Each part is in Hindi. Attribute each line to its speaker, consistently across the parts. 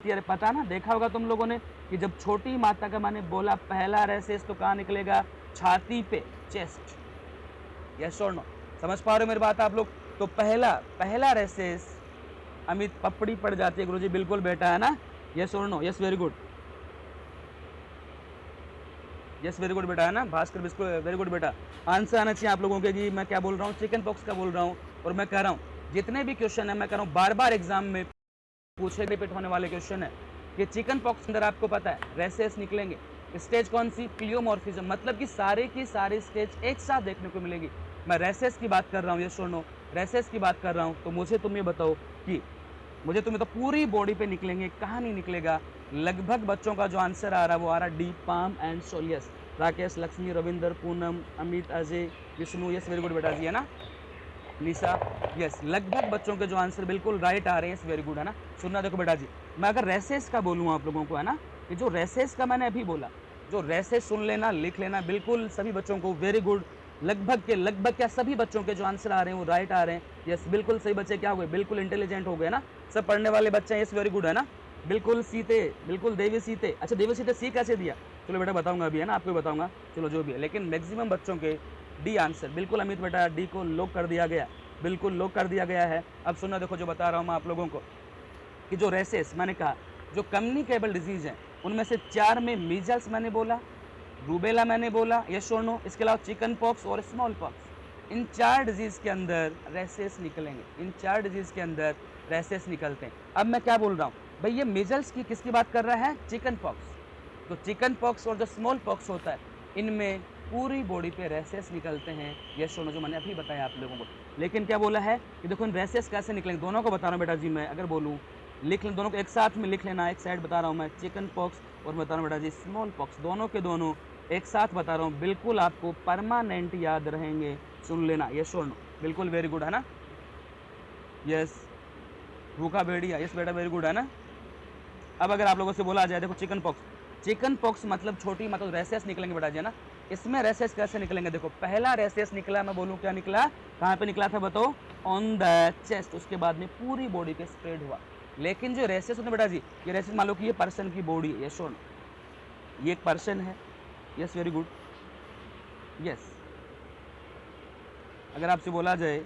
Speaker 1: कि अरे पता ना, देखा होगा तुम लोगों ने कि जब छोटी माता का मैंने बोला पहला रेसेस तो कहाँ निकलेगा, छाती पे, चेस्ट। यस और नो, समझ पा रहे हो मेरी बात आप लोग? तो पहला पहला रेसेस अमित पपड़ी पड़ जाती है गुरुजी, बिल्कुल बेटा, है ना? यस और no? Yes, very good. Yes, very good बेटा, है ना? भास्कर बिल्कुल वेरी गुड बेटा। आंसर आना चाहिए आप लोगों के कि मैं क्या बोल रहा हूँ, चिकन पॉक्स का बोल रहा हूँ। और मैं कह रहा हूँ जितने भी क्वेश्चन है मैं कह रहा हूँ बार बार एग्जाम में पूछे रिपीट होने वाले क्वेश्चन है कि चिकन पॉक्स के अंदर आपको पता है रेसेस निकलेंगे। स्टेज कौन सी, प्लियोमॉर्फिज्म, मतलब कि सारे की सारी स्टेज एक साथ देखने को मिलेगी। मैं रेसेस की बात कर रहा हूँ, ये सुनो, रेसेस की बात कर रहा हूँ। तो मुझे तुम ये बताओ कि मुझे तुम्हें तो पूरी बॉडी पे निकलेंगे, कहाँ नहीं निकलेगा? लगभग बच्चों का जो आंसर आ रहा है वो आ रहा है D, palm and soleus. Rakesh, Lakshmi, Ravinder, Poonam, Amit, Ajay, Vishnu, yes very good बेटा जी, है ना? निशा, यस, लगभग बच्चों के जो आंसर बिल्कुल राइट आ रहे हैं, वेरी गुड, है ना? सुनना देखो बेटा जी, मैं अगर रेसेस का बोलूँ आप लोगों को, है ना, कि जो रेसेस का मैंने अभी बोला, जो रेसेस सुन लेना, लिख लेना, बिल्कुल सभी बच्चों को वेरी गुड। लगभग के लगभग क्या सभी बच्चों के जो आंसर आ रहे हैं वो राइट आ रहे हैं। यस, बिल्कुल सही बच्चे क्या हो गए, बिल्कुल इंटेलिजेंट हो गए ना, सब पढ़ने वाले बच्चे हैं। यस, वेरी गुड, है ना? बिल्कुल सीते, बिल्कुल देवी सीते। अच्छा, देवी सीते सी कैसे दिया? चलो बेटा बताऊंगा अभी, है ना, आपको बताऊंगा, चलो जो भी है। लेकिन मैक्सिमम बच्चों के डी आंसर, बिल्कुल अमित बेटा, डी को लॉक कर दिया गया, बिल्कुल लॉक कर दिया गया है। अब सुनना देखो जो बता रहा हूँ मैं आप लोगों को कि जो रेसेस मैंने कहा, जो कम्युनिकेबल डिजीज हैं उनमें से 4 में मीजल्स मैंने बोला, रूबेला मैंने बोला, यस और नो, इसके अलावा चिकन पॉक्स और स्मॉल पॉक्स। इन 4 डिजीज के अंदर रेसेस निकलेंगे, इन 4 डिजीज के अंदर रेसेस निकलते हैं। अब मैं क्या बोल रहा हूँ भाई, ये मीजल्स की किसकी बात कर रहा है, चिकन पॉक्स। तो चिकन पॉक्स और जो स्मॉल पॉक्स होता है इनमें पूरी बॉडी पे रेसेस निकलते हैं, यस और नो, जो मैंने अभी बताया आप लोगों को। लेकिन क्या बोला है कि देखो इन रेसेस कैसे निकलेंगे, दोनों को बता रहा हूँ बेटा जी। मैं अगर बोलूँ लिख लें, दोनों को एक साथ में लिख लेना, एक साइड बता रहा हूँ मैं चिकन पॉक्स और बता रहा हूँ बेटा जी स्मॉल पॉक्स, दोनों के दोनों एक साथ बता रहा हूँ, बिल्कुल आपको परमानेंट याद रहेंगे। सुन लेना, यस और नो, बिल्कुल वेरी गुड, है ना? यस, भूखा भेड़िया, यस बेटा वेरी गुड, है ना? अब अगर आप लोगों से बोला जाए, देखो चिकन पॉक्स, चिकन पॉक्स मतलब छोटी, मतलब रेसेस निकलेंगे बेटा जी, है ना? इसमें रेसेस कैसे निकलेंगे, देखो पहला रेसेस निकला, मैं बोलूँ क्या निकला, कहाँ पे निकला था बताओ, ऑन द चेस्ट, उसके बाद में पूरी बॉडी पे स्प्रेड हुआ। लेकिन जो रेसेस होते हैं बेटा जी, ये रेसेस मान लो कि ये पर्सन की बॉडी है, यस और नो, ये एक पर्सन है, यस वेरी गुड, यस। अगर आपसे बोला जाए,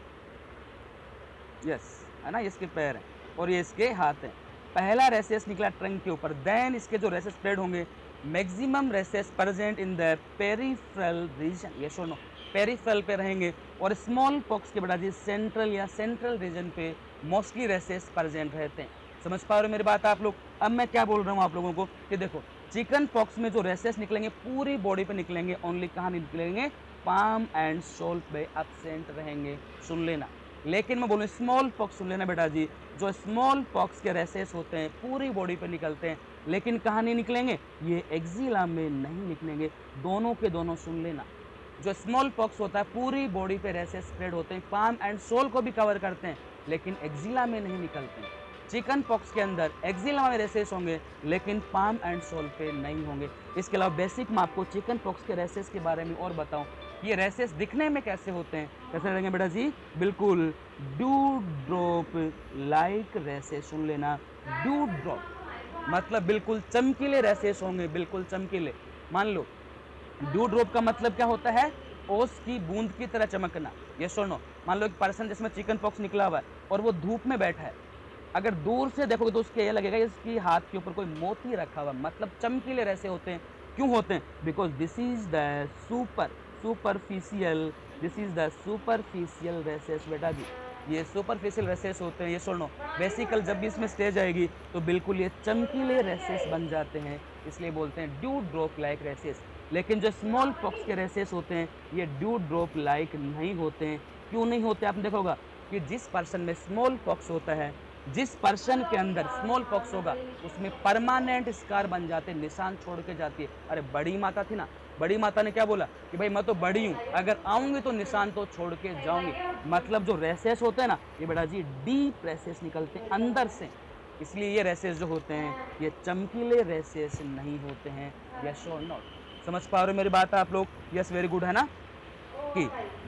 Speaker 1: यस, है ना, ये इसके पैर हैं और ये इसके हाथ हैं। पहला रेसेस निकला ट्रंक के ऊपर, देन इसके जो रेसेस स्प्रेड होंगे, maximum rashes present in the peripheral region, yes और नो, पेरिफेरल पे रहेंगे। और स्मॉल पॉक्स के बेटा जी सेंट्रल या सेंट्रल रीजन पे मोस्टली रेसेस प्रेजेंट रहते हैं। समझ पा रहे हो मेरी बात आप लोग? अब मैं क्या बोल रहा हूँ आप लोगों को कि देखो चिकन पॉक्स में जो रेसेस निकलेंगे पूरी बॉडी पे निकलेंगे, ओनली कहाँ निकलेंगे, पाम एंड शोल्डर पे एब्सेंट रहेंगे। सुन लेना। लेकिन मैं बोलूँ स्मॉल पॉक्स, सुन लेना बेटा जी, जो स्मॉल पॉक्स के रेसेस होते हैं पूरी बॉडी पे निकलते हैं, लेकिन कहाँ नहीं निकलेंगे, ये एक्जिला में नहीं निकलेंगे। दोनों के दोनों सुन लेना, जो स्मॉल पॉक्स होता है पूरी बॉडी पे रेसेस स्प्रेड होते हैं, पाम एंड सोल को भी कवर करते हैं, लेकिन एक्जिला में नहीं निकलते हैं। चिकन पॉक्स के अंदर एक्जिला में रेसेस होंगे लेकिन पाम एंड सोल पे नहीं होंगे। इसके अलावा बेसिक मैं आपको चिकन पॉक्स के रेसेस के बारे में और बताऊं, ये रेसेस दिखने में कैसे होते हैं, कैसे रहेंगे बेटा जी, बिल्कुल डू ड्रॉप लाइक रेसेस। सुन लेना, डू ड्रॉप मतलब बिल्कुल चमकीले रेसेस होंगे, बिल्कुल चमकीले। मान लो ड्यू ड्रॉप का मतलब क्या होता है, ओस की बूंद की तरह चमकना, यस और नो। मान लो एक पर्सन जिसमें चिकन पॉक्स निकला हुआ है और वो धूप में बैठा है, अगर दूर से देखोगे तो उसके ये लगेगा इसकी हाथ के ऊपर कोई मोती रखा हुआ, मतलब चमकीले रेसे होते हैं। क्यों होते हैं, because this is the superficial, this is the superficial rashes बेटा जी, ये सुपरफिशियल रेसेस होते हैं, ये सुनो। बेसिकल जब भी इसमें स्टेज आएगी तो बिल्कुल ये चमकीले रेसेस बन जाते हैं, इसलिए बोलते हैं ड्यू ड्रॉप लाइक रेसेस। लेकिन जो स्मॉल पॉक्स के रेसेस होते हैं ये ड्यू ड्रॉप लाइक नहीं होते हैं। क्यों नहीं होते, आपने देखोगा कि जिस पर्सन में स्मॉल पॉक्स होता है, जिस पर्सन के अंदर स्मॉल पॉक्स होगा उसमें परमानेंट स्कार बन जाते, निशान छोड़ के जाती है। अरे बड़ी माता थी ना, बड़ी माता ने क्या बोला कि भाई मैं तो बड़ी हूँ, अगर आऊंगी तो निशान तो छोड़ के जाऊंगी। मतलब जो रेसेस होते हैं ना ये बेटा जी डीप रेसेस निकलते हैं अंदर से, इसलिए ये रेसेस जो होते हैं ये चमकीले रेसेस नहीं होते हैं। यस और नॉट, समझ पा रहे हो मेरी बात आप लोग? यस वेरी गुड, है ना? कि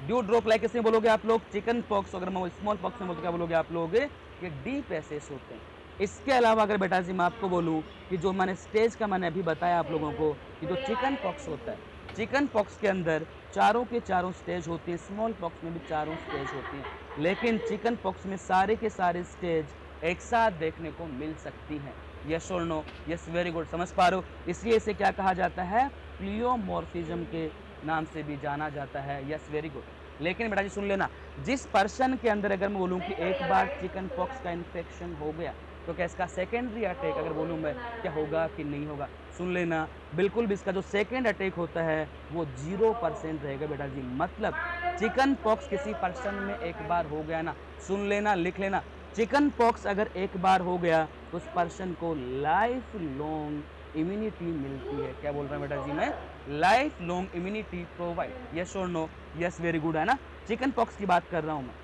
Speaker 1: ड्यू ड्रॉप लाइक कैसे बोलोगे आप लोग, चिकन पॉक्स, अगर मैं स्मॉल पॉक्स में बोलते क्या बोलोगे आप लोग, ये डीप रेसेस होते हैं। इसके अलावा अगर बेटा जी मैं आपको बोलूँ कि जो मैंने स्टेज का मैंने अभी बताया आप लोगों को कि जो चिकन पॉक्स होता है, चिकन पॉक्स के अंदर चारों के चारों स्टेज होती है, स्मॉल पॉक्स में भी चारों स्टेज होती हैं, लेकिन चिकन पॉक्स में सारे के सारे स्टेज एक साथ देखने को मिल सकती हैं। यस और नो? यस, वेरी गुड, समझ पा रहे हो? इसलिए इसे क्या कहा जाता है? प्लियोमॉर्फिज्म के नाम से भी जाना जाता है। Yes, very good. लेकिन बेटा जी सुन लेना, जिस पर्सन के अंदर अगर मैं बोलूँ कि एक बार चिकन पॉक्स का इन्फेक्शन हो गया, तो क्या इसका सेकेंडरी अटैक अगर बोलूँ मैं, क्या होगा कि नहीं होगा? सुन लेना, बिल्कुल भी इसका जो सेकंड अटैक होता है वो 0% रहेगा बेटा जी। मतलब चिकन पॉक्स किसी पर्सन में एक बार हो गया ना, सुन लेना, लिख लेना, चिकन पॉक्स अगर एक बार हो गया तो उस पर्सन को लाइफ लॉन्ग इम्यूनिटी मिलती है। क्या बोल रहा हूँ बेटा जी मैं? Life long immunity provide. Yes और नो? यस, वेरी गुड, है ना? चिकन पॉक्स की बात कर रहा हूँ मैं।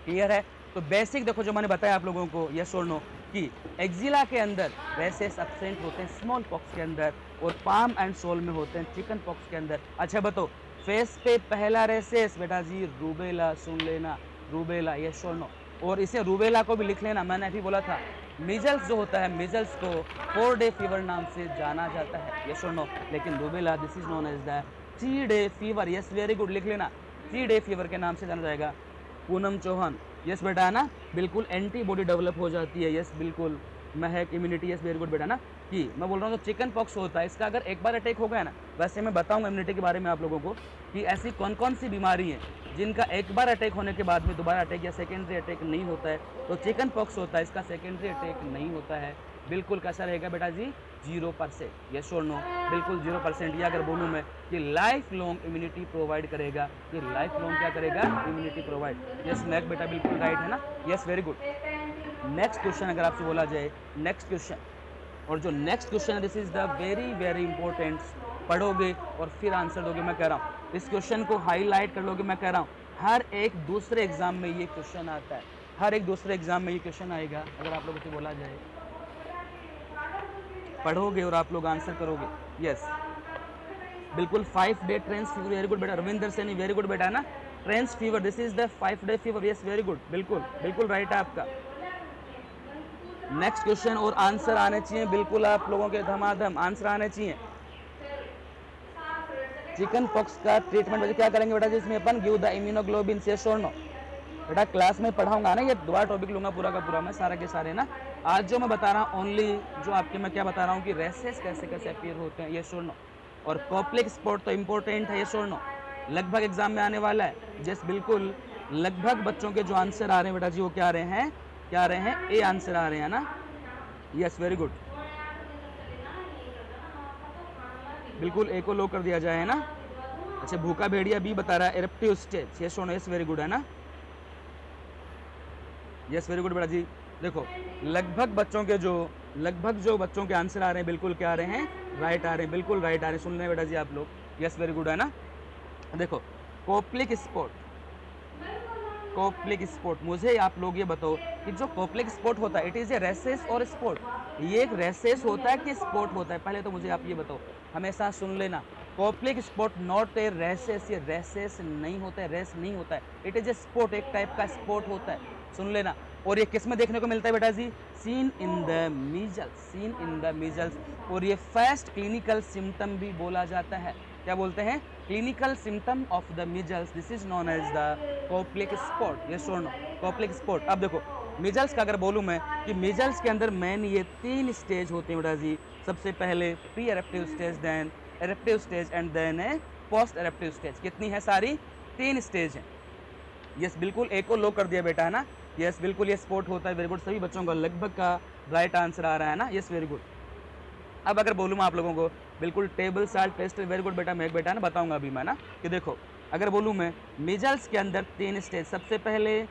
Speaker 1: क्लियर है? तो बेसिक देखो जो मैंने बताया आप लोगों को, यस और नो, कि एक्जिला के अंदर रेसेस एब्सेंट होते हैं स्मॉल पॉक्स के अंदर, और पाम एंड सोल में होते हैं चिकन पॉक्स के अंदर। अच्छा बताओ, फेस पे पहला रेसेस बेटा जी रूबेला, सुन लेना, रूबेला, यस और नो। और इसे रूबेला को भी लिख लेना, मैंने अभी बोला था मीजल्स जो होता है, मीजल्स को 4 डे फीवर नाम से जाना जाता है। यस और नो? लेकिन rubella this is known as the 3 day fever. Yes, very good, लिख लेना, 3 डे फीवर के नाम से जाना जाएगा। पूनम चौहान, यस बेटा, है ना? बिल्कुल एंटीबॉडी डेवलप हो जाती है। यस, बिल्कुल। महक, इम्यूनिटी, यस वेरी गुड बेटा ना। कि मैं बोल रहा हूँ जो चिकन पॉक्स होता है, इसका अगर एक बार अटैक हो गया ना, वैसे मैं बताऊंगा इम्यूनिटी के बारे में आप लोगों को कि ऐसी कौन कौन सी बीमारी हैं जिनका एक बार अटैक होने के बाद में दोबारा अटैक या सेकेंडरी अटैक नहीं होता है। तो चिकन पॉक्स होता है, इसका सेकेंडरी अटैक नहीं होता है। बिल्कुल कैसा रहेगा बेटा जी? 0%। यस और नो? बिल्कुल 0%। या अगर बोलूँ मैं कि लाइफ लॉन्ग इम्यूनिटी प्रोवाइड करेगा, कि लाइफ लॉन्ग क्या करेगा? Immunity provide. यस महक बेटा, बिल्कुल राइट, है ना? Yes, very good. Next question अगर आपसे बोला जाए, नेक्स्ट क्वेश्चन, और जो नेक्स्ट क्वेश्चन है this is the very very important, पढ़ोगे और फिर आंसर दोगे, मैं कह रहा हूँ इस क्वेश्चन को हाईलाइट कर लोगे। मैं कह रहा हूँ हर एक दूसरे एग्जाम में ये क्वेश्चन आता है, हर एक दूसरे एग्जाम में ये क्वेश्चन आएगा। अगर आप लोगों से बोला जाए, पढ़ोगे और आप लोग आंसर करोगे। यस, बिल्कुल 5 day trench fever, very good बेटा। रविंदर सैनी, वेरी गुड बेटा, है ना? Trench fever, this is the 5 day fever. Yes, very good, बिल्कुल बिल्कुल राइट है आपका। नेक्स्ट क्वेश्चन, और आंसर आने चाहिए बिल्कुल आप लोगों के, धमाधम आंसर आने चाहिए। चिकन पॉक्स का ट्रीटमेंट क्या करेंगे बेटा? जिसमें अपन गिव द इम्यूनोग्लोबिन, से शोर नो बेटा, क्लास में पढ़ाऊंगा ना, ये दोबारा टॉपिक लूंगा पूरा का पूरा मैं, सारा के सारे ना। आज जो मैं बता रहा हूँ ओनली जो आपके, मैं क्या बता रहा हूँ कि रेसेस कैसे कैसे अपीयर होते हैं, ये शोर नो। और कॉप्लिक स्पॉट तो इंपॉर्टेंट है, ये शोर नो, लगभग एग्जाम में आने वाला है। जस्ट बिल्कुल लगभग बच्चों के जो आंसर आ रहे हैं बेटा जी, वो क्या आ रहे हैं? क्या आ रहे हैं? ए आंसर आ रहे हैं ना। यस, वेरी गुड, बिल्कुल ए को लो कर दिया जाए, है ना? अच्छा, भूखा भेड़िया बी बता रहा है एरप्टिव स्टेज, यस और नो? यस, वेरी गुड, है ना? यस, वेरी गुड बेटा जी। देखो लगभग बच्चों के जो बच्चों के आंसर आ रहे हैं, बिल्कुल क्या आ रहे हैं? राइट आ रहे हैं, बिल्कुल राइट आ रहे हैं। सुन रहे हैं बेटा जी आप लोग? यस, वेरी गुड, है ना? देखो कोप्लिक स्पॉट, कोप्लिक स्पॉट, मुझे आप लोग ये बताओ कि जो कोप्लिक स्पॉट होता है, इट इज ए रेसेस और स्पॉट, ये एक रेसेस होता है कि स्पॉट होता है? पहले तो मुझे आप ये बताओ, हमेशा सुन लेना, Koplik spot not a rashes, ये रेसेस नहीं होता है, रेस नहीं होता है, इट इज ए स्पॉट, एक टाइप का स्पॉट होता है। सुन लेना। और ये किस में देखने को मिलता है बेटा जी? Seen in the measles, seen in the measles. और ये फर्स्ट क्लिनिकल सिम्टम भी बोला जाता है। क्या बोलते हैं? Clinical symptom of the measles, this is known as the Koplik spot. ये सुनो, कोप्लिक स्पॉट। अब देखो मीजल्स का अगर बोलूँ मैं कि मीजल्स के अंदर मेन ये 3 स्टेज होते हैं बेटा जी। सबसे पहले pre eruptive stage, then eruptive stage, and then post eruptive stage. कितनी है? सारी 3 स्टेज हैं। यस, बिल्कुल ए को लो कर दिया बेटा, है ना? यस, बिल्कुल ये स्पॉट होता है, वेरी गुड। सभी बच्चों का लगभग का राइट आंसर आ रहा है ना? Yes, very good. अब अगर बोलूँ मैं आप लोगों को, बिल्कुल table salt test, very good बेटा, मैं एक बेटा ना बताऊंगा अभी मैं ना, कि देखो अगर बोलूँ मैं मीजल्स के अंदर 3 स्टेज, सबसे पहले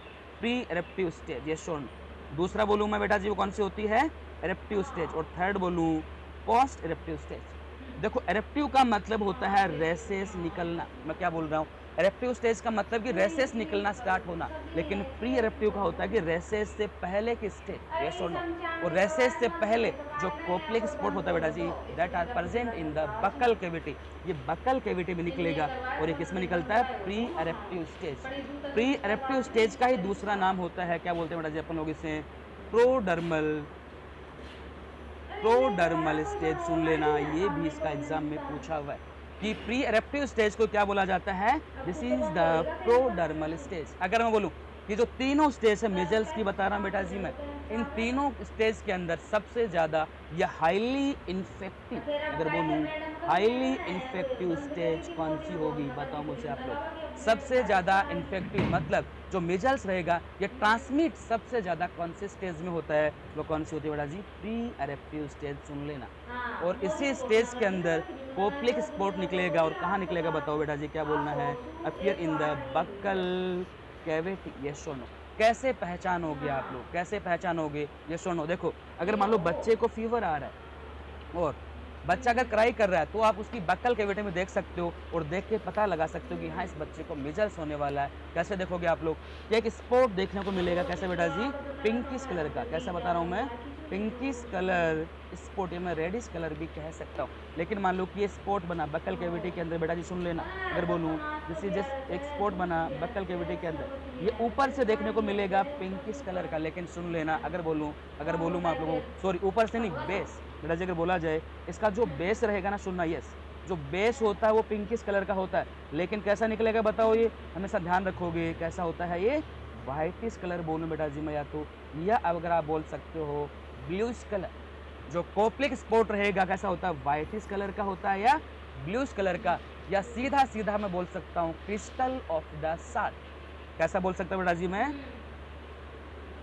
Speaker 1: प्री एरप्टिव स्टेज, ये शोन। दूसरा बोलूँ मैं बेटा जी वो कौन सी होती है? एरप्टिव स्टेज। और थर्ड बोलूँ पोस्ट एरप्टिव स्टेज। देखो एरप्टिव का मतलब होता है रेसेस निकलना, मैं क्या बोल रहा हूँ? एरप्टिव स्टेज का मतलब कि रेसेस निकलना स्टार्ट होना, लेकिन प्री एरप्टिव का होता है कि रेसेस से पहले की स्टेज, यस और नो। और रेसेस से पहले जो कोप्लिक स्पॉट होता है बेटा जी, that are present in the buccal cavity, ये बकल कैविटी में निकलेगा। और ये किस में निकलता है? Pre eruptive stage. Pre eruptive stage का ही दूसरा नाम होता है, क्या बोलते हैं बेटा जी अपन लोग इसे? प्रोडर्मल प्रोडर्मल स्टेज सुन लेना, ये भी इसका एग्जाम में पूछा हुआ है कि प्री एरेप्टिव स्टेज को क्या बोला जाता है, दिस इज द प्रोडर्मल स्टेज। अगर मैं बोलूं कि जो तीनों स्टेज है मेजल्स की बता रहा हूं बेटा जी मैं, इन तीनों स्टेज के अंदर सबसे ज्यादा या हाईली इन्फेक्टिव, अगर बोलूं हाईली इन्फेक्टिव स्टेज कौन सी होगी, बताओ मुझे आप लोग। सबसे ज्यादा इन्फेक्टिव मतलब जो मेजल्स रहेगा ये ट्रांसमिट सबसे ज्यादा कौन से स्टेज में होता है, वो कौन सी होती है बेटा जी, प्री एरेप्टिव स्टेज सुन लेना। और इसी स्टेज के अंदर कोप्लिक स्पोर्ट निकलेगा, और कहाँ निकलेगा बताओ बेटा जी, क्या बोलना है, appear in the buccal cavity, yes और नो। कैसे पहचानोगे आप लोग, कैसे पहचानोगे, यस और नो। देखो अगर मान लो बच्चे को फीवर आ रहा है और बच्चा अगर क्राई कर रहा है तो आप उसकी बक्कल कैविटी में देख सकते हो और देख के पता लगा सकते हो कि हाँ इस बच्चे को मेजल्स होने वाला है। कैसे देखोगे आप लोग, कि एक स्पॉट देखने को मिलेगा, कैसे बेटा जी, पिंकिश कलर का, कैसा बता रहा हूँ मैं, पिंकिश कलर स्पॉट, या मैं रेडिश कलर भी कह सकता हूँ। लेकिन मान लो कि ये स्पॉट बना बक्कल कैविटी के अंदर, बेटा जी सुन लेना, अगर बोलूँ जैसे जस्ट एक स्पॉट बना बक्कल कैविटी के अंदर, ये ऊपर से देखने को मिलेगा पिंकिश कलर का, लेकिन सुन लेना अगर बोलूँ मैं आप लोगों को, सॉरी ऊपर से नहीं, बेस बेटा जी अगर बोला जाए, इसका जो बेस रहेगा ना, सुनना, यस, जो बेस होता है वो पिंकिश कलर का होता है, लेकिन कैसा निकलेगा बताओ, ये हमेशा ध्यान रखोगे, कैसा होता है ये, व्हाइटिश कलर बोलूं बेटा जी मैं, या तो, या अगर आप बोल सकते हो ब्लूइश कलर। जो कोप्लिक स्पॉट रहेगा कैसा होता है, व्हाइटिश कलर का होता है या ब्लूइश कलर का, या सीधा सीधा मैं बोल सकता हूँ क्रिस्टल ऑफ द साल्ट। कैसा बोल सकता हूँ बेटा जी मैं,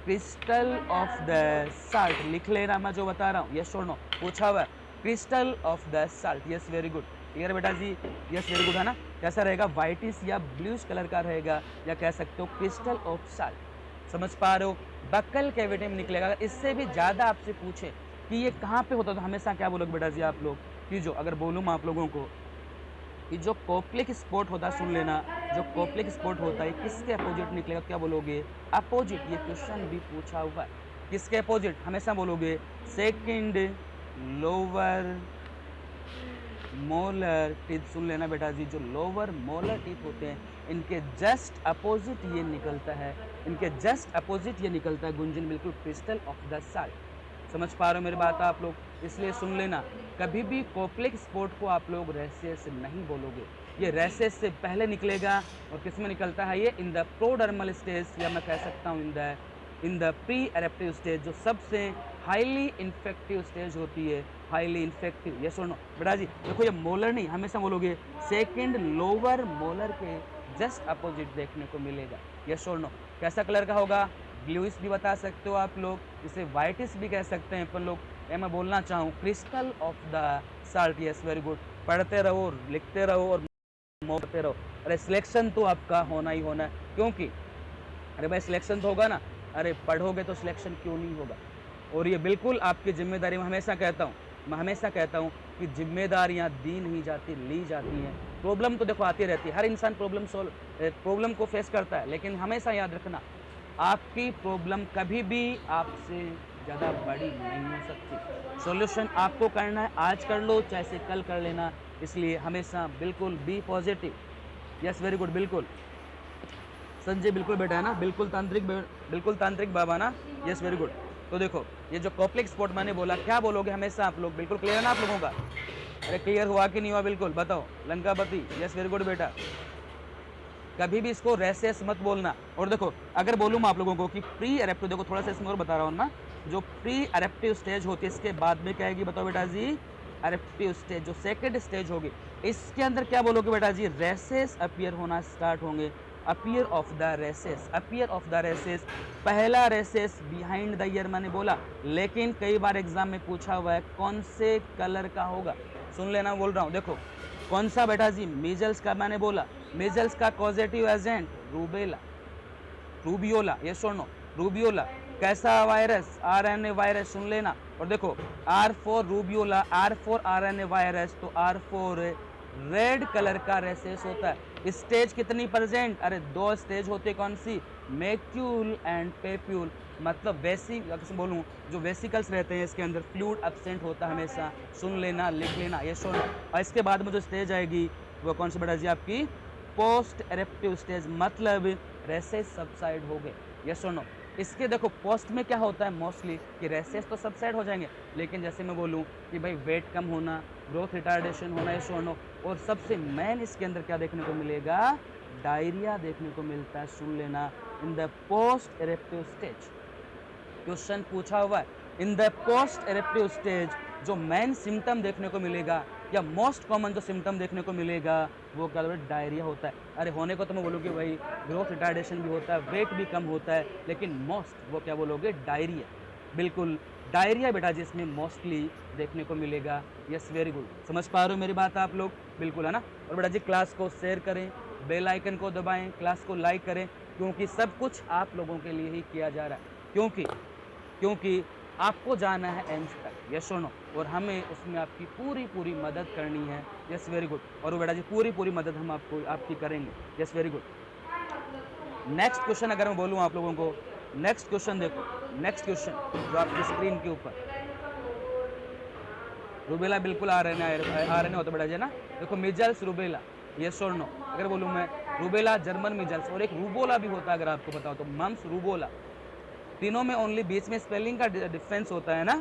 Speaker 1: क्रिस्टल ऑफ द साल्ट, लिख लेना मैं जो बता रहा हूँ, यस और नो, पूछा हुआ है, crystal of the salt, yes very good, clear बेटा जी, यस वेरी गुड है ना। कैसा रहेगा, व्हाइटिश या ब्लूइश कलर का रहेगा, या कह सकते हो क्रिस्टल ऑफ साल्ट, समझ पा रहे हो। बक्कल कैविटी में निकलेगा। अगर इससे भी ज़्यादा आपसे पूछे कि ये कहाँ पे होता है, तो हमेशा क्या बोलोगे बेटा जी आप लोग, कि जो अगर बोलूँ मैं आप लोगों को कि जो कोप्लिक स्पॉट होता है, सुन लेना, जो कोप्लिक स्पॉट होता है किसके अपोजिट निकलेगा, क्या बोलोगे, अपोजिट। ये क्वेश्चन भी पूछा हुआ है, किसके अपोजिट, हमेशा बोलोगे सेकंड लोअर मोलर टीथ, सुन लेना बेटा जी, जो लोअर मोलर टीथ होते हैं इनके जस्ट अपोजिट ये निकलता है, इनके जस्ट अपोजिट ये निकलता है गुंजन, बिल्कुल क्रिस्टल ऑफ द साल्ट। समझ पा रहे हो मेरी बात आप लोग, इसलिए सुन लेना, कभी भी कोप्लिक स्पॉट को आप लोग रेसेस नहीं बोलोगे, ये रेसेस से पहले निकलेगा। और किस में निकलता है ये, इन द प्रोडर्मल स्टेज, या मैं कह सकता हूँ इन द प्री एरेप्टिव स्टेज, जो सबसे हाईली इन्फेक्टिव स्टेज होती है, हाईली इन्फेक्टिव, ये सुनो बेटा जी। देखो ये मोलर नहीं, हमेशा बोलोगे सेकंड लोअर मोलर के जस्ट अपोजिट देखने को मिलेगा, ये सुनो। कैसा कलर का होगा, ब्लूइश भी बता सकते हो आप लोग, इसे व्हाइटिश भी कह सकते हैं अपन लोग, या मैं बोलना चाहूँ crystal of the salt, yes very good. पढ़ते रहो, लिखते रहो और मोड़ते रहो। अरे सिलेक्शन तो आपका होना ही होना है, क्योंकि अरे भाई सिलेक्शन तो होगा ना, अरे पढ़ोगे तो सिलेक्शन क्यों नहीं होगा। और ये बिल्कुल आपकी जिम्मेदारी, मैं हमेशा कहता हूँ कि जिम्मेदारियाँ दी नहीं जाती, ली जाती हैं। प्रॉब्लम तो देखो आती रहती है, हर इंसान प्रॉब्लम को फेस करता है, लेकिन हमेशा याद रखना आपकी प्रॉब्लम कभी भी आपसे ज़्यादा बड़ी नहीं हो सकती। सॉल्यूशन आपको करना है, आज कर लो चाहे से कल कर लेना, इसलिए हमेशा बिल्कुल B positive. Yes very good, बिल्कुल संजय, बिल्कुल बेटा है ना, बिल्कुल तांत्रिक बाबा ना, यस वेरी गुड। तो देखो ये जो कॉप्लिक स्पॉट मैंने बोला, क्या बोलोगे हमेशा आप लोग, बिल्कुल क्लियर है ना आप लोगों का, अरे क्लियर हुआ कि नहीं हुआ, बिल्कुल बताओ, लंकापति, यस वेरी गुड बेटा। कभी भी इसको रेसेस मत बोलना। और देखो अगर बोलूँ मैं आप लोगों को कि प्री एरेप्टिव, देखो थोड़ा सा इसमें और बता रहा हूँ ना, जो प्री एरेप्टिव स्टेज होती है इसके बाद में क्या आएगी बताओ बेटा जी, एरेप्टिव स्टेज, जो सेकंड स्टेज होगी, इसके अंदर क्या बोलोगे बेटा जी, रेसेस अपीयर होना स्टार्ट होंगे। अपीयर ऑफ द रेसेस, पहला रेसेस बिहाइंड द ईयर मैंने बोला, लेकिन कई बार एग्जाम में पूछा हुआ है कौन से कलर का होगा, सुन लेना बोल रहा हूँ। देखो कौन सा बेटा जी, मीजल्स का मैंने बोला, मीजल्स का कॉजेटिव एजेंट रूबियोला, ये सुनो रूबियोला। कैसा वायरस, आरएनए वायरस, सुन लेना। और देखो R4 rubeola, R4 RNA virus, तो R4 रेड कलर का रेसेस होता है। स्टेज कितनी प्रेजेंट, अरे 2 स्टेज होते, कौन सी, मैक्यूल एंड पेप्यूल, मतलब बोलूँ जो वेसिकल्स रहते हैं इसके अंदर फ्लूइड एब्सेंट होता है हमेशा, सुन लेना, लिख लेना, ये सुनो। और इसके बाद में जो स्टेज आएगी वो कौन सी बेटा जी, आपकी पोस्ट एरेप्टिव स्टेज, मतलब रेसेस सबसाइड हो गए, ये सुनो। इसके देखो पोस्ट में क्या होता है मोस्टली कि रेसेस तो सब सेट हो जाएंगे, लेकिन जैसे मैं बोलूँ कि भाई वेट कम होना, ग्रोथ रिटार्डेशन होना, ये होना, और सबसे मेन इसके अंदर क्या देखने को मिलेगा, डायरिया देखने को मिलता है। सुन लेना, in the post eruptive stage question पूछा हुआ है, in the post eruptive stage जो मेन सिम्टम देखने को मिलेगा या मोस्ट कॉमन जो सिम्टम देखने को मिलेगा वो क्या बोलते, डायरिया होता है। अरे होने को तो मैं बोलूँ कि भाई ग्रोथ रिटार्डेशन भी होता है, वेट भी कम होता है, लेकिन मोस्ट वो क्या बोलोगे, डायरिया। बिल्कुल डायरिया बेटा जिसमें मोस्टली देखने को मिलेगा। यस वेरी गुड, समझ पा रहे हो मेरी बात आप लोग, बिल्कुल है ना। और बेटा जी क्लास को शेयर करें, बेल आइकन को दबाएं, क्लास को लाइक करें, क्योंकि सब कुछ आप लोगों के लिए ही किया जा रहा है, क्योंकि आपको जाना है एम्स तक, यस और नो, और हमें उसमें आपकी पूरी मदद करनी है। यस वेरी गुड, और वो बेटा जी पूरी मदद हम आपकी करेंगे। Yes very good. Next question अगर मैं बोलूँ आप लोगों को, नेक्स्ट क्वेश्चन देखो, नेक्स्ट क्वेश्चन जो आपकी स्क्रीन के ऊपर, रूबेला बिल्कुल आ रहे होता बेटा जी ना। देखो मिजल्स रूबेला, यस और नो, अगर बोलूँ मैं रूबेला, जर्मन मिजल्स, और एक रूबोला भी होता है अगर आपको बताओ तो, मम्स रूबोला, तीनों में ओनली बीच में स्पेलिंग का डिफरेंस होता है ना।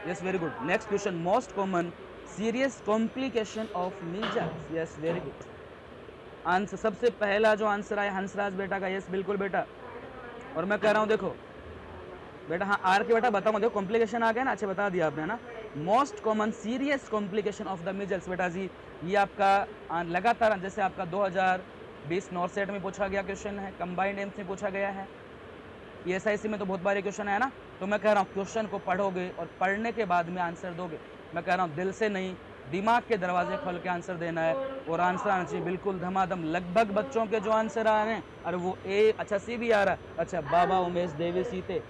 Speaker 1: Yes very good. Next question, most common serious complication of measles. Yes very good. Answer सबसे पहला जो आंसर आया हंसराज बेटा का, यस बिल्कुल बेटा। और मैं कह रहा हूँ देखो बेटा, हाँ आर के बेटा बताऊंगा, देखो कॉम्प्लिकेशन आ गया ना, अच्छा बता दिया आपने ना। Most common serious complication of the measles बेटा जी, ये आपका लगातार जैसे आपका 2020 नॉर्थ सेट में पूछा गया क्वेश्चन है, कंबाइंड एम्स में पूछा गया है, ESIC में तो बहुत बारी क्वेश्चन है ना। तो मैं कह रहा हूँ क्वेश्चन को पढ़ोगे और पढ़ने के बाद में आंसर दोगे। मैं कह रहा हूँ दिल से नहीं, दिमाग के दरवाजे खोल के आंसर देना है, और आंसर आना चाहिए बिल्कुल धमाधम। लगभग बच्चों के जो आंसर आ रहे हैं, अरे वो ए, अच्छा सी भी आ रहा है, अच्छा बाबा उमेश देवी सीते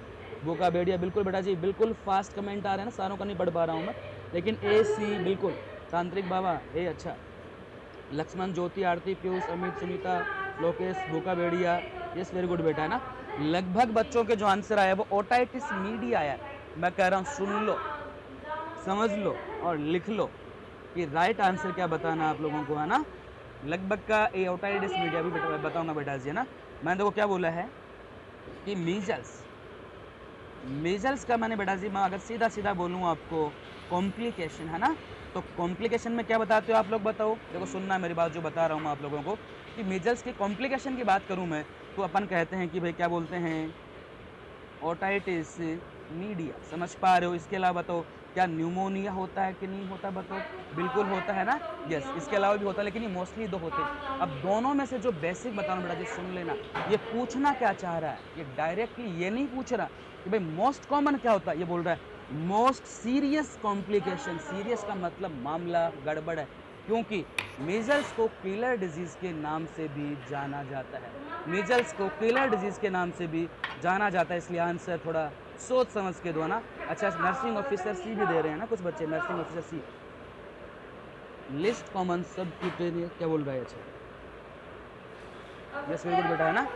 Speaker 1: बोका बेड़िया, बिल्कुल बेटा जी, बिल्कुल फास्ट कमेंट आ रहे हैं ना, सारों का नहीं पढ़ पा रहा हूँ मैं, लेकिन ए सी बिल्कुल, तांत्रिक बाबा ए, अच्छा लक्ष्मण, ज्योति, आरती, पीयूष, अमित, सुनीता, लोकेश, भूखा बेड़िया, यस वेरी गुड बेटा है ना। लगभग बच्चों के जो आंसर आया वो ओटाइटिस मीडिया आया। मैं कह रहा हूँ सुन लो, समझ लो और लिख लो कि राइट आंसर क्या बताना आप लोगों को, है ना। लगभग का ए ओटाइटिस मीडिया भी बताऊंगा बेटा जी, है ना। मैंने देखो क्या बोला है कि मीजल्स का मैंने बेटा जी, मैं अगर सीधा बोलूँ आपको कॉम्प्लिकेशन, है ना, तो कॉम्प्लिकेशन में क्या बताते हो आप लोग, बताओ। देखो सुनना मेरी बात जो बता रहा हूँ मैं आप लोगों को, कि मीजल्स की कॉम्प्लिकेशन की बात करूँ मैं, तो अपन कहते हैं कि भाई क्या बोलते हैं, ओटाइटिस मीडिया, समझ पा रहे हो। इसके अलावा बताओ क्या न्यूमोनिया होता है कि नहीं होता, बताओ। बिल्कुल होता है ना, यस, इसके अलावा भी होता है, लेकिन ये मोस्टली दो होते हैं। अब दोनों में से जो बेसिक बताना बेटा जी, सुन लेना, ये पूछना क्या चाह रहा है, ये डायरेक्टली ये नहीं पूछ रहा कि भाई मोस्ट कॉमन क्या होता है, ये बोल रहा है मोस्ट सीरियस कॉम्प्लिकेशन। सीरियस का मतलब मामला गड़बड़ है, क्योंकि मीजल्स को किलर डिजीज के नाम से भी जाना जाता है, मीजल्स को किलर डिजीज के नाम से भी जाना जाता है, इसलिए आंसर थोड़ा सोच समझ के दो ना। अच्छा नर्सिंग ऑफिसर सी भी दे रहे हैं ना कुछ बच्चे, nursing officer see, list common सब क्या बोल रहा है, अच्छा यस वेरी गुड बेटा, है ना।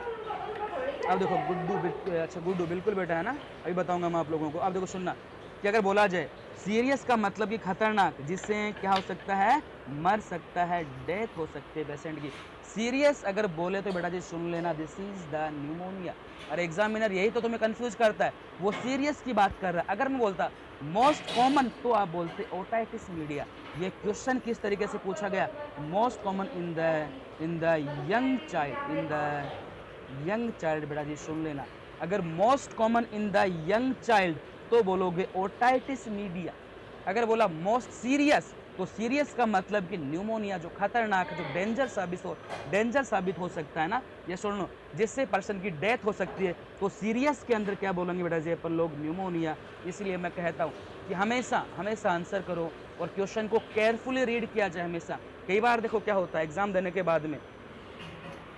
Speaker 1: अब देखो गुड्डू, अच्छा गुड्डू बिल्कुल बेटा, है ना, अभी बताऊंगा मैं आप लोगों को। अब देखो सुनना कि अगर बोला जाए सीरियस का मतलब कि खतरनाक, जिससे क्या हो सकता है, मर सकता है, डेथ हो सकती है पेशेंट की। सीरियस अगर बोले तो बेटा जी सुन लेना, दिस इज द न्यूमोनिया। और एग्जामिनर यही तो तुम्हें कंफ्यूज करता है, वो सीरियस की बात कर रहा है। अगर मैं बोलता मोस्ट कॉमन तो आप बोलते ओटाइटिस मीडिया। ये क्वेश्चन किस तरीके से पूछा गया, most common in the young child, in the young child बेटा जी सुन लेना। अगर most common in the young child तो बोलोगे ओटाइटिस मीडिया। अगर बोला मोस्ट सीरियस तो सीरियस का मतलब कि न्यूमोनिया, जो खतरनाक है, जो डेंजर साबित हो सकता है ना, ये सुन लो, जिससे पर्सन की डेथ हो सकती है, तो सीरियस के अंदर क्या बोलेंगे बेटा जी अपन लोग, न्यूमोनिया। इसलिए मैं कहता हूँ कि हमेशा आंसर करो और क्वेश्चन को केयरफुली रीड किया जाए हमेशा। कई बार देखो क्या होता है एग्जाम देने के बाद में,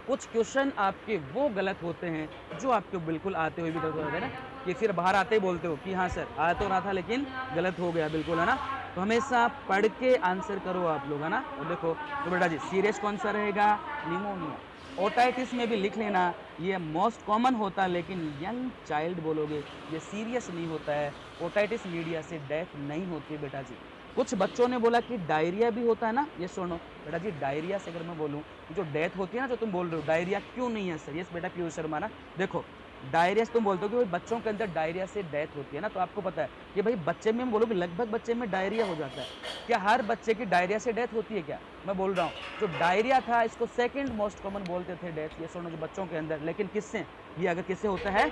Speaker 1: कुछ क्वेश्चन आपके वो गलत होते हैं जो आपको बिल्कुल आते हुए भी गलत होते हैं ना, कि फिर बाहर आते ही बोलते हो कि हाँ सर आ तो रहा था लेकिन गलत हो गया, बिल्कुल, है ना। तो हमेशा पढ़ के आंसर करो आप लोग, है ना। और देखो तो बेटा जी सीरियस कौन सा रहेगा, निमोनिया। ओटाइटिस में भी लिख लेना, ये मोस्ट कॉमन होता है, लेकिन यंग चाइल्ड बोलोगे, ये सीरियस नहीं होता है। ओटाइटिस मीडिया से डेथ नहीं होती है बेटा जी। कुछ बच्चों ने बोला कि डायरिया भी होता है ना, ये सुनो बेटा जी, डायरिया से अगर मैं बोलूँ, जो डेथ होती है ना, जो तुम बोल रहे हो डायरिया क्यों नहीं है सर, यस बेटा पीयूष शर्मा ना। देखो डायरिया से तुम बोलते हो कि भाई बच्चों के अंदर डायरिया से डेथ होती है ना, तो आपको पता है कि भाई बच्चे में हम बोलोगे लगभग बच्चे में डायरिया हो जाता है। क्या हर बच्चे की डायरिया से डेथ होती है क्या? मैं बोल रहा हूँ जो डायरिया था इसको सेकंड मोस्ट कॉमन बोलते थे डेथ, ये सुनो जो बच्चों के अंदर, लेकिन किससे? ये अगर किससे होता है?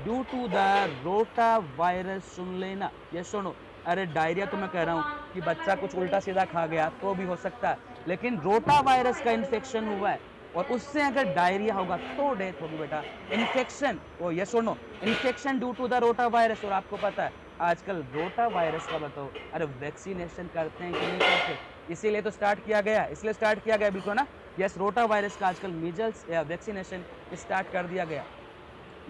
Speaker 1: Due to the rotavirus, सुन लेना, ये सुनो। अरे डायरिया तो मैं कह रहा हूँ कि बच्चा कुछ उल्टा सीधा खा गया तो भी हो सकता है, लेकिन रोटा वायरस का इन्फेक्शन हुआ है और उससे अगर डायरिया होगा तो डेथ होगी बेटा। इन्फेक्शन, ओ यस और no, infection due to the rotavirus. और आपको पता है आजकल रोटा वायरस का बताओ, अरे वैक्सीनेशन करते हैं कि नहीं करते? इसीलिए तो स्टार्ट किया गया, इसलिए स्टार्ट किया गया बिल्कुल ना। यस, रोटा वायरस का आजकल मीजल्स या वैक्सीनेशन स्टार्ट कर दिया गया।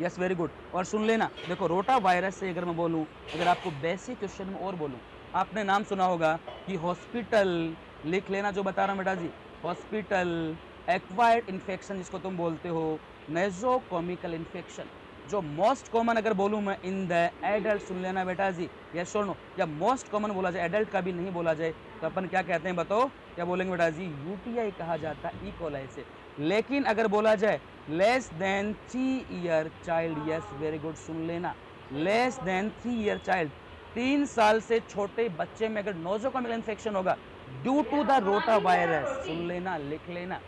Speaker 1: Yes, very good. और सुन लेना, देखो रोटा वायरस से अगर मैं बोलूं, अगर आपको बेसिक क्वेश्चन में और बोलूं, आपने नाम सुना होगा कि हॉस्पिटल, लिख लेना जो बता रहा हूं बेटा जी, हॉस्पिटल एक्वायर्ड इन्फेक्शन जिसको तुम बोलते हो, नेजोकोमिकल इन्फेक्शन, जो मोस्ट कॉमन अगर बोलूं मैं इन द एडल्ट, सुन लेना बेटा जी, यस और नो, या मोस्ट कॉमन बोला जाए, एडल्ट का भी नहीं बोला जाए तो अपन क्या कहते हैं बताओ, क्या बोलेंगे बेटा जी? यूटीआई कहा जाता है, ई कोलाई से। लेकिन अगर बोला जाए less than 3 year child, yes very good, सुन लेना, लेस देन 3 ईयर चाइल्ड, 3 साल से छोटे बच्चे में अगर नोजोकोमियल इन्फेक्शन होगा due to the rotavirus, सुन लेना, लिख लेना,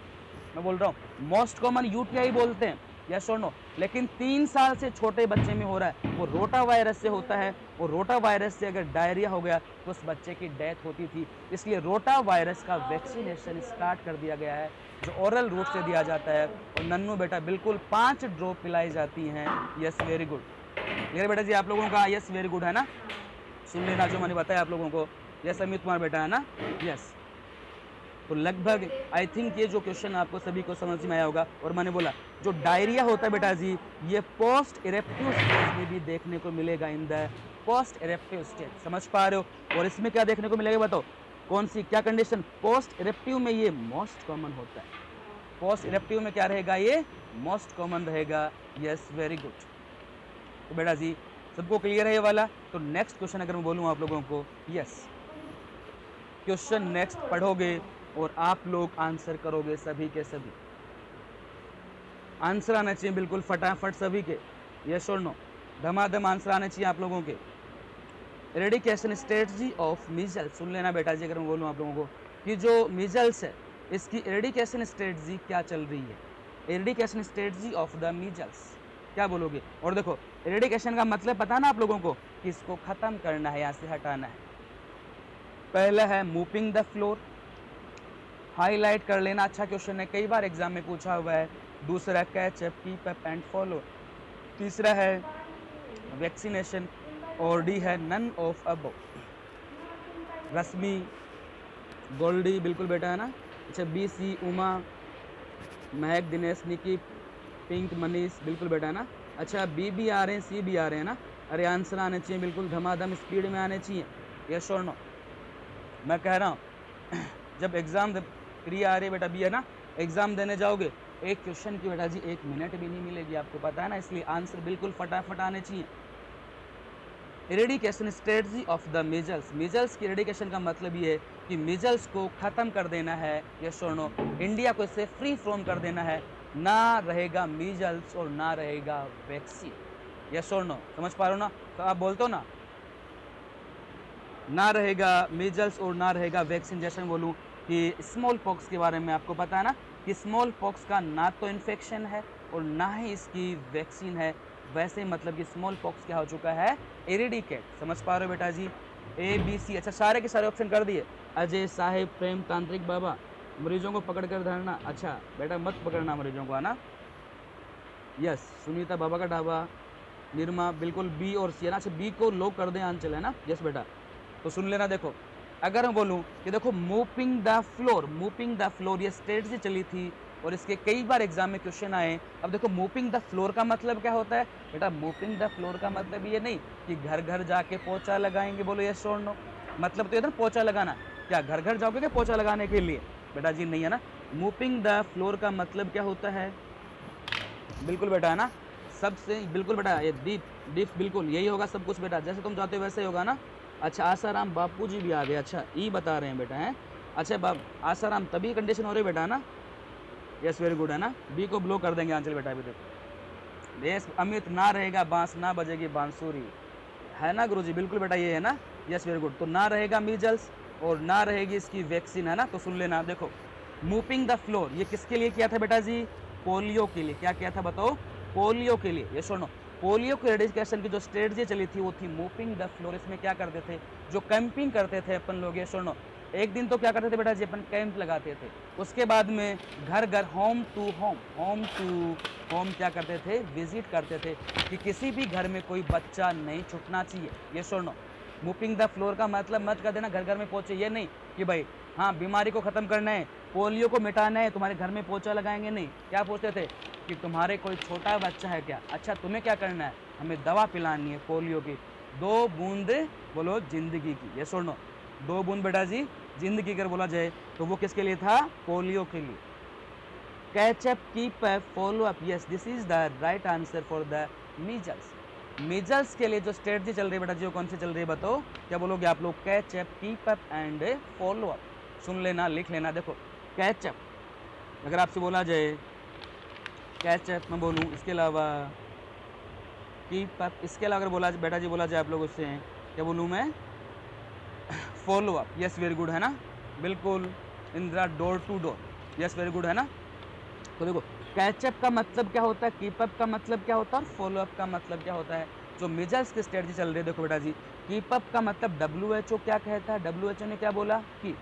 Speaker 1: मैं बोल रहा हूँ मोस्ट कॉमन यूटीआई बोलते हैं, यस और नो, लेकिन 3 साल से छोटे बच्चे में हो रहा है वो रोटा वायरस से होता है, और रोटा वायरस से अगर डायरिया हो गया तो उस बच्चे की डेथ होती थी। इसलिए रोटा वायरस का वैक्सीनेशन स्टार्ट कर दिया गया है, जो ओरल रूट से दिया जाता है, और नन्नू बेटा बिल्कुल 5 ड्रॉप पिलाई जाती हैं। यस वेरी गुड, ये बेटा जी आप लोगों का यस वेरी गुड है ना, सुन लेना जो मैंने बताया आप लोगों को। यस अमित कुमार बेटा है ना, यस। तो लगभग आई थिंक ये जो क्वेश्चन आपको सभी को समझ में आया होगा। और मैंने बोला जो डायरिया होता है बेटा जी, ये पोस्ट इरेप्टिव स्टेज में भी देखने को मिलेगा, इन द पोस्ट इरेप्टिव स्टेज, समझ पा रहे हो? और इसमें क्या देखने को मिलेगा बताओ, कौन सी क्या कंडीशन? पोस्ट इरेप्टिव में ये मोस्ट कॉमन होता है, पोस्ट इरेप्टिव में क्या रहेगा? ये मोस्ट कॉमन रहेगा। Yes very good. तो बेटा जी सबको क्लियर है ये वाला? तो नेक्स्ट क्वेश्चन अगर मैं बोलूँ आप लोगों को, यस क्वेश्चन नेक्स्ट पढ़ोगे और आप लोग आंसर करोगे, सभी के सभी आंसर आना चाहिए बिल्कुल फटाफट सभी के, यस और नो, धमाधम आंसर आने चाहिए आप लोगों के। एरेडिकेशन स्ट्रेटजी ऑफ मीजल्स, सुन लेना बेटा जी अगर मैं बोलूँ आप लोगों को कि जो मीजल्स है इसकी एरेडिकेशन स्ट्रेटजी क्या चल रही है, eradication strategy of the measles, क्या बोलोगे? और देखो एरेडिकेशन का मतलब पता ना आप लोगों को कि इसको खत्म करना है, यहाँ से हटाना है। पहला है मूविंग द फ्लोर, हाईलाइट कर लेना, अच्छा क्वेश्चन है, कई बार एग्जाम में पूछा हुआ है। दूसरा catch up, keep up and follow. तीसरा है वैक्सीनेशन, और डी है नन ऑफ अबव। रश्मि, गोल्डी बिल्कुल बेटा है ना, अच्छा बी सी उमा, महक, दिनेश, निकी, पिंक, मनीष बिल्कुल बेटा है ना, अच्छा बी भी आ रहे हैं, सी भी आ रहे हैं ना। अरे आंसर आने चाहिए बिल्कुल धमाधम स्पीड में आने चाहिए, यस और नो। मैं कह रहा हूँ जब एग्जाम प्री आ रही है बेटा, बी है ना, एग्जाम देने जाओगे एक क्वेश्चन की बेटा जी 1 मिनट भी नहीं मिलेगी, आपको पता है ना, इसलिए आंसर बिल्कुल फटाफट आने चाहिए। Eradication strategy of the measles, measles की इरेडिकेशन का मतलब ये है कि मीजल्स को खत्म कर देना है, यस और नो, इंडिया को इससे फ्री फ्रॉम कर देना है, ना रहेगा मीजल्स और ना रहेगा वैक्सीन, यस और नो, समझ पा रहे हो ना? तो आप बोलते हो ना रहेगा मीजल्स और ना रहेगा वैक्सीन। जैसे मैं बोलूँ कि स्मॉल पॉक्स के बारे में आपको पता है ना कि स्मॉल पॉक्स का ना तो इन्फेक्शन है और ना ही इसकी वैक्सीन है, वैसे ही मतलब कि स्मॉल पॉक्स क्या हो चुका है? एरेडिकेट, समझ पा रहे हो बेटा जी? ए बी सी, अच्छा सारे के सारे ऑप्शन कर दिए। अजय, साहिब, प्रेम, तांत्रिक बाबा, मरीजों को पकड़ कर धरना, अच्छा बेटा मत पकड़ना मरीजों को, है ना, यस। सुनीता, बाबा का ढाबा, निर्मा बिल्कुल बी और सी है ना, अच्छा बी को लोग कर दें आंचल, है ना, यस बेटा। तो सुन लेना, देखो अगर मैं बोलूँ कि देखो moving the floor, moving the floor ये स्ट्रेटजी चली थी और इसके कई बार एग्जाम में क्वेश्चन आए। अब देखो मूविंग द फ्लोर का मतलब क्या होता है बेटा? मूविंग द फ्लोर का मतलब ये नहीं कि घर घर जाके पोछा लगाएंगे, बोलो यस और नो, मतलब तो ये था पोछा लगाना, क्या घर घर जाओगे क्या पोछा लगाने के लिए? बेटा जी नहीं है ना। मूविंग द फ्लोर का मतलब क्या होता है? बिल्कुल बेटा है ना, सबसे बिल्कुल बेटा, ये दीप दीप बिल्कुल यही होगा सब कुछ बेटा, जैसे तुम चाहते हो वैसे ही होगा ना। अच्छा आसाराम बापू जी भी आ गए, अच्छा ई बता रहे हैं बेटा, हैं अच्छा बाप आसाराम, तभी कंडीशन हो रही बेटा है ना, यस वेरी गुड है ना, बी को ब्लो कर देंगे आंचल बेटा अभी देखो। यस अमित, ना रहेगा बांस ना बजेगी बांसुरी, है ना गुरुजी? बिल्कुल बेटा ये है ना? Yes very good. तो ना रहेगा मीजल्स और ना रहेगी इसकी वैक्सीन, है ना? तो सुन लेना देखो, मूपिंग द फ्लोर ये किसके लिए किया था बेटा जी? पोलियो के लिए। क्या किया था बताओ? पोलियो के लिए। यस और नो? पोलियो के एरेडिकेशन की जो स्ट्रेटजी चली थी वो थी मूपिंग द फ्लोर। इसमें क्या करते थे? जो कैंपिंग करते थे अपन लोग, यस और नो? एक दिन तो क्या करते थे बेटा जी? अपन कैंप लगाते थे। उसके बाद में घर घर, होम टू होम क्या करते थे? विजिट करते थे कि किसी भी घर में कोई बच्चा नहीं छूटना चाहिए। यस और नो? मूपिंग द फ्लोर का मतलब मत कर देना घर घर में पहुंचे, ये नहीं कि भाई हाँ बीमारी को खत्म करना है, पोलियो को मिटाना है, तुम्हारे घर में पोछा लगाएंगे नहीं। क्या पूछते थे कि तुम्हारे कोई छोटा बच्चा है क्या? अच्छा तुम्हें क्या करना है? हमें दवा पिलानी है पोलियो की, 2 बूंद बोलो जिंदगी की। यस और नो? 2 बूंद बेटा जी जिंदगी अगर बोला जाए तो वो किसके लिए था? पोलियो के लिए। Catch up, keep up, follow up, yes this is the right answer for the measles. Measles के लिए जो स्ट्रेटजी चल रही है बेटा जी वो कौन सी चल रही है बताओ? क्या बोलोगे आप लोग? Catch up, keep up and follow up. सुन लेना, लिख लेना। देखो कैच अप अगर आपसे बोला जाए, कैच अप मैं बोलूँ, इसके अलावा कीप अप, इसके अलावा अगर बोला बेटा जी बोला जाए आप लोगों से, क्या बोलूँ मैं? Follow up, yes very good, है ना? बिल्कुल। Indira, door to door, yes very good, है ना? तो देखो कैचअप का मतलब क्या होता है, कीप अप का मतलब क्या होता है और फॉलो अप का मतलब क्या होता है। जो मिजल्स की स्ट्रेटजी चल रही है देखो बेटा जी, कीप अप का मतलब WHO क्या कहता है? WHO ने क्या बोला कि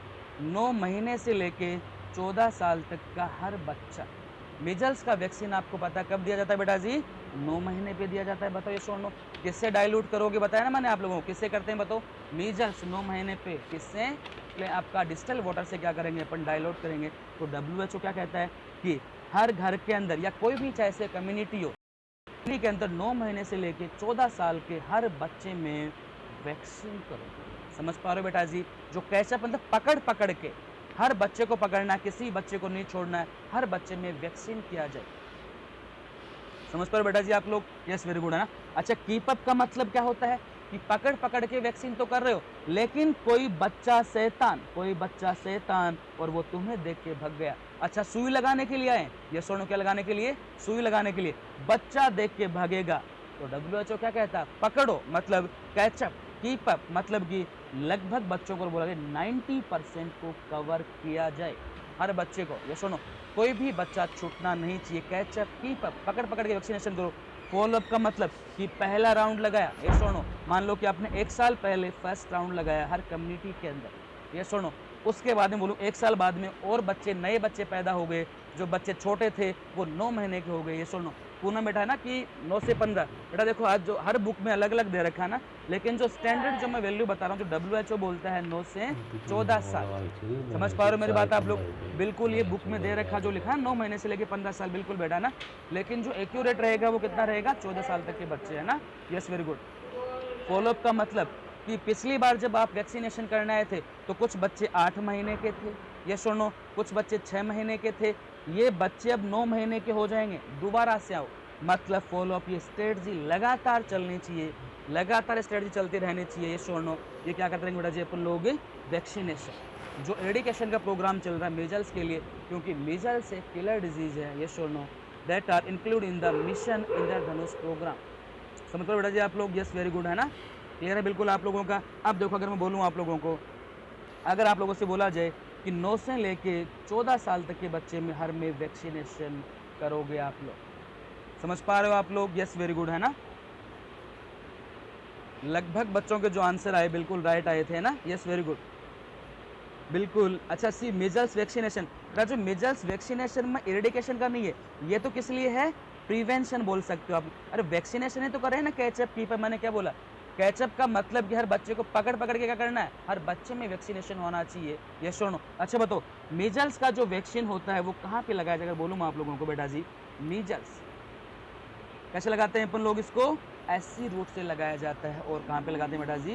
Speaker 1: 9 महीने से लेके 14 साल तक का हर बच्चा, मिजल्स का वैक्सीन आपको पता है कब दिया जाता है बेटा जी? 9 महीने पे दिया जाता है। बताओ ये सुनो, किससे डाइल्यूट करोगे? बताया ना मैंने आप लोगों को, किससे करते हैं बताओ? मिजल्स 9 महीने पे किससे? आपका डिस्टल वाटर से क्या करेंगे अपन? डाइल्यूट करेंगे। तो WHO क्या कहता है कि हर घर के अंदर या कोई भी चाहे से कम्युनिटी हो, कम्युनिटी के अंदर 9 महीने से लेके 14 साल के हर बच्चे में वैक्सीन करो। समझ पा रहे हो बेटा जी? जो कैचअप मतलब पकड़ पकड़ के हर बच्चे को पकड़ना, किसी बच्चे को नहीं छोड़ना है, हर बच्चे में वैक्सीन किया जाए। समझ पा रहे हो बेटा जी आप लोग? यस वेरी गुड, है ना? अच्छा कीप अप का मतलब क्या होता है? कि पकड़ पकड़ के वैक्सीन तो कर रहे हो, लेकिन कोई बच्चा शैतान और वो तुम्हें देख के भग गया। अच्छा सुई लगाने के लिए आए, ये सुनो क्या लगाने के लिए? सुई लगाने के लिए। बच्चा देख के भागेगा तो WHO क्या कहता है? पकड़ो मतलब कैचअप, कीप अप मतलब कि लगभग बच्चों को बोला 90% को कवर किया जाए, हर बच्चे को। ये सुनो कोई भी बच्चा छूटना नहीं चाहिए। कैचअप, कीप अप, पकड़ पकड़ के वैक्सीनेशन करो। फॉलो अप का मतलब कि पहला राउंड लगाया, ये सुनो मान लो कि आपने 1 साल पहले फर्स्ट राउंड लगाया हर कम्युनिटी के अंदर, ये सुनो उसके बाद में बोलूँ 1 साल बाद में और बच्चे, नए बच्चे पैदा हो गए, जो बच्चे छोटे थे वो 9 महीने के हो गए। ये सुनो पूनम बेटा है ना कि 9 से 15, बेटा देखो आज जो हर बुक में अलग अलग दे रखा है ना, लेकिन जो स्टैंडर्ड जो मैं वैल्यू बता रहा हूँ, जो WHO बोलता है 9 से 14 साल। समझ पा रहे हो मेरी बात आप लोग? बिल्कुल ये बुक में दे रखा जो लिखा है 9 महीने से लेके 15 साल, बिल्कुल बेटा ना, लेकिन जो एक्यूरेट रहेगा वो कितना रहेगा? 14 साल तक के बच्चे, है ना? Yes very good. फॉलोअप का मतलब कि पिछली बार जब आप वैक्सीनेशन करने आए थे तो कुछ बच्चे 8 महीने के थे, ये सुनो कुछ बच्चे 6 महीने के थे, ये बच्चे अब 9 महीने के हो जाएंगे, दोबारा से आओ। मतलब फॉलोअप ये स्ट्रेटजी लगातार चलनी चाहिए, लगातार स्ट्रेटजी चलती रहनी चाहिए। ये सुनो ये क्या करते रहेंगे बेटा जी अपन लोग? वैक्सीनेशन, जो एडिकेशन का प्रोग्राम चल रहा है मीजल्स के लिए, क्योंकि मीजल्स एक किलर डिजीज है, ये सुनो that are include in the mission Indradhanush programme. समझ लो बेटा जी आप लोग? यस वेरी गुड, है ना? क्लियर है बिल्कुल आप लोगों का? अब देखो अगर मैं बोलूँ आप लोगों को, अगर आप लोगों से बोला जाए कि 9 से लेके 14 साल तक के बच्चे में हर में वैक्सीनेशन करोगे आप लोग, समझ पा रहे हो आप लोग? यस वेरी गुड, है ना? लगभग बच्चों के जो आंसर आए बिल्कुल राइट आए थे ना? यस वेरी गुड, बिल्कुल। अच्छा सी मेजल्स वैक्सीनेशन, जो मेजल्स वैक्सीनेशन में इरेडिकेशन का नहीं है, ये तो किस लिए है? प्रिवेंशन बोल सकते हो आप। अरे वैक्सीनेशन ही तो कर रहे हैं ना, कैचअप कीप अप। मैंने क्या बोला? कैचअप का मतलब कि हर बच्चे को पकड़ पकड़ के क्या करना है? हर बच्चे में वैक्सीनेशन होना चाहिए, ये सुनो। अच्छा बताओ मीजल्स का जो वैक्सीन होता है वो कहाँ पे लगाया जाएगा? बोलूँ मैं आप लोगों को बेटा जी, मीजल्स कैसे लगाते हैं अपन लोग इसको? ऐसी रूट से लगाया जाता है। और कहाँ पे लगाते हैं बेटा जी?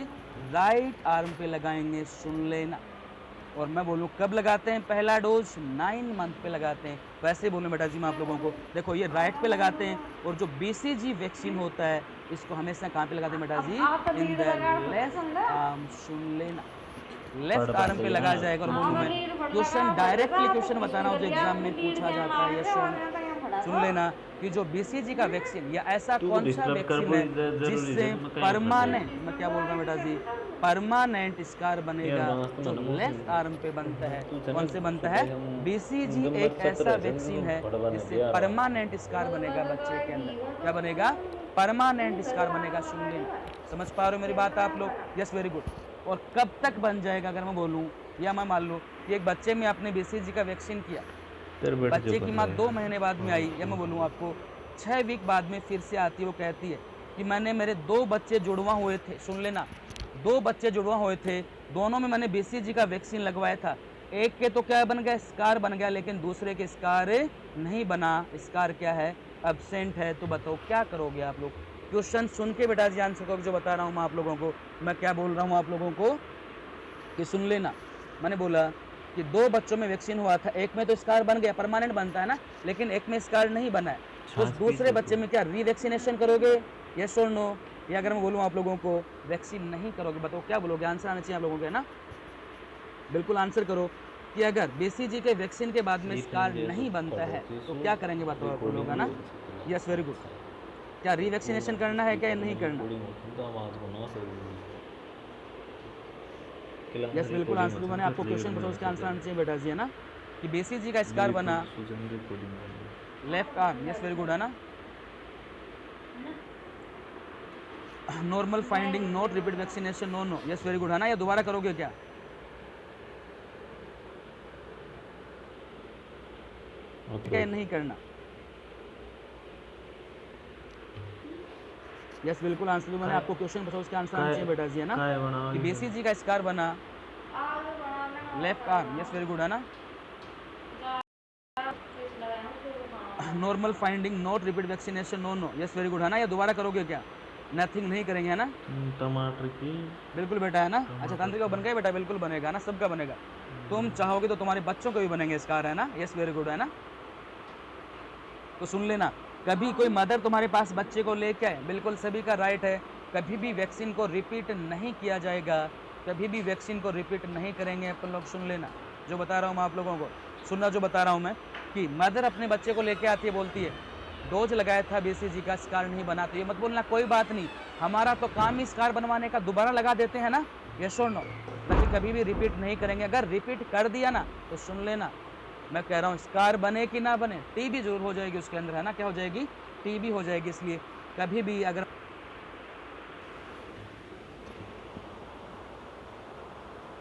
Speaker 1: राइट आर्म पे लगाएंगे, सुन लेना। और मैं बोलूँ कब लगाते हैं पहला डोज? 9 मंथ पे लगाते हैं। वैसे बोलूँ बेटा जी मैं आप लोगों को, देखो ये राइट पे लगाते हैं, और जो BCG वैक्सीन होता है इसको हमेशा कहाँ पे लगाते हैं बेटा जी? इन द लेफ्ट आर्म, सुन लेना, लेफ्ट आर्म पे लगाया जाएगा। और बोलूँ मैं क्वेश्चन डायरेक्टली क्वेश्चन बता रहा हूँ जो एग्जाम में पूछा जाता है, यस सुन लेना कि जो बीसीजी का वैक्सीन या ऐसा
Speaker 2: तू
Speaker 1: कौन सा
Speaker 2: डिस्टर्ब कर
Speaker 1: वैक्सीन
Speaker 2: कोई
Speaker 1: है
Speaker 2: जरूरी
Speaker 1: जिससे
Speaker 2: है तो मैं कहीं कर
Speaker 1: परमानेंट,
Speaker 2: दे
Speaker 1: मैं क्या बोल रहा हूँ बेटा जी, परमानेंट स्कार
Speaker 2: यार
Speaker 1: बनेगा
Speaker 2: बांस तो
Speaker 1: जो
Speaker 2: ना मौसम
Speaker 1: लेफ्ट आर्म पे बनता है।
Speaker 2: तू थे
Speaker 1: कौन
Speaker 2: ना
Speaker 1: से बनता है?
Speaker 2: सुबह हम
Speaker 1: बीसीजी एक
Speaker 2: गम्मत सत्र
Speaker 1: ऐसा
Speaker 2: है संग
Speaker 1: वैक्सीन
Speaker 2: को
Speaker 1: है
Speaker 2: फड़वा ने
Speaker 1: जिससे
Speaker 2: दिया रहा
Speaker 1: परमानेंट स्कार बनेगा बच्चे के अंदर। क्या बनेगा? परमानेंट स्कार बनेगा। सुन लेना, समझ पा रहे हो मेरी बात आप लोग? Yes, very good. और कब तक बन जाएगा अगर मैं बोलूँ, या मैं मान लूँ कि एक बच्चे में आपने बीसीजी का वैक्सीन किया,
Speaker 2: तेरे बेटे जो
Speaker 1: बच्चे की
Speaker 2: कर
Speaker 1: माँ
Speaker 2: रहे
Speaker 1: 2
Speaker 2: हैं
Speaker 1: महीने बाद में आई, या मैं बोलूँ आपको 6 वीक बाद में फिर से आती है, वो कहती है कि मैंने मेरे 2 बच्चे जुड़वा हुए थे। सुन लेना, 2 बच्चे जुड़वा हुए थे, दोनों में मैंने बीसीजी का वैक्सीन लगवाया था। एक के तो क्या बन गया? स्कार बन गया, लेकिन दूसरे के स्कार नहीं बना। स्कार क्या है? एब्सेंट है। तो बताओ क्या करोगे आप लोग? क्वेश्चन सुन के बेटा जी आंसर करो, जो बता रहा हूँ मैं आप लोगों को। मैं क्या बोल रहा हूँ आप लोगों को कि सुन लेना, मैंने बोला कि 2 बच्चों में वैक्सीन हुआ था, एक में तो स्कार बन गया, परमानेंट बनता है ना, लेकिन एक में स्कार नहीं बना है। तो उस
Speaker 2: छाछ पी
Speaker 1: दूसरे
Speaker 2: सकते
Speaker 1: बच्चे में क्या रीवैक्सीनेशन करोगे? यस और नो? या अगर मैं बोलूँ आप लोगों को वैक्सीन नहीं करोगे, बताओ क्या बोलोगे? आंसर आना चाहिए आप लोगों के, है ना? बिल्कुल आंसर करो कि अगर बीसीजी के वैक्सीन के बाद में
Speaker 2: इतने
Speaker 1: स्कार
Speaker 2: जैसे
Speaker 1: नहीं बनता है
Speaker 2: पढ़ोती
Speaker 1: तो
Speaker 2: सो
Speaker 1: क्या करेंगे बताओ आप लोग,
Speaker 2: रिकॉर्डिंग
Speaker 1: है
Speaker 2: भी
Speaker 1: ना?
Speaker 2: हो सकती
Speaker 1: यस, वेरी गुड।
Speaker 2: है
Speaker 1: क्या
Speaker 2: वो
Speaker 1: रीवैक्सीनेशन करना है क्या या
Speaker 2: स्पीकर
Speaker 1: नहीं
Speaker 2: में
Speaker 1: करना?
Speaker 2: रिकॉर्डिंग होती तो आवाज़ को ना सही किला
Speaker 1: यस, बिल्कुल
Speaker 2: रिकॉर्डिंग
Speaker 1: आंसर
Speaker 2: होती
Speaker 1: मैंने
Speaker 2: तो
Speaker 1: आपको
Speaker 2: क्लियर
Speaker 1: क्वेश्चन पूछा,
Speaker 2: बना
Speaker 1: उसका आंसर
Speaker 2: सके
Speaker 1: आना चाहिए बेटा जी, है ना? कि बीसीजी का स्कार बना
Speaker 2: ब्लूटूथ सूचना रिकॉर्डिंग
Speaker 1: left arm, yes very good, है ना? Normal finding not repeat vaccination, no no, yes very good, है ना? या दोबारा करोगे क्या? क्या
Speaker 2: अप्रोच
Speaker 1: नहीं करना? यस, बिल्कुल आंसर जो मैंने
Speaker 2: काय
Speaker 1: आपको क्वेश्चन पूछा उसका आंसर आना
Speaker 2: काय
Speaker 1: चाहिए बेटा जी, है ना?
Speaker 2: काय बना
Speaker 1: कि बीसीजी का स्कार बना left arm, yes very good, है ना? Normal finding not repeat vaccination, no no, yes very good, है ना? या दोबारा करोगे क्या? नथिंग नहीं करेंगे, है ना?
Speaker 2: टमाटर की
Speaker 1: बिल्कुल बेटा, है ना? अच्छा,
Speaker 2: टमाटर
Speaker 1: तांत्रिक का
Speaker 2: का
Speaker 1: बन गया बेटा, बिल्कुल बनेगा ना, सबका बनेगा। तुम चाहोगे तो तुम्हारे बच्चों के भी बनेंगे स्कार, है ना? यस वेरी गुड, है ना? तो सुन लेना, कभी कोई मदर तुम्हारे पास बच्चे को लेके आए, बिल्कुल सभी का राइट है, कभी भी वैक्सीन को रिपीट नहीं किया जाएगा, कभी भी वैक्सीन को रिपीट नहीं करेंगे अपन लोग। सुन लेना, जो बता रहा हूँ मैं आप लोगों को, सुनना जो बता रहा हूँ मैं, कि मदर अपने बच्चे को लेके आती है, बोलती है डोज लगाया था बीसीजी का, स्कार नहीं बना, तो ये मत बोलना कोई बात नहीं, हमारा तो काम ही स्कार बनवाने का, दोबारा लगा देते हैं ना। यस और नो? ताकि कभी भी रिपीट नहीं करेंगे। अगर रिपीट कर दिया ना तो सुन लेना, मैं कह रहा हूँ स्कार बने कि ना बने, टीबी जरूर हो जाएगी उसके अंदर, है ना? क्या हो जाएगी? टीबी हो जाएगी। इसलिए कभी भी अगर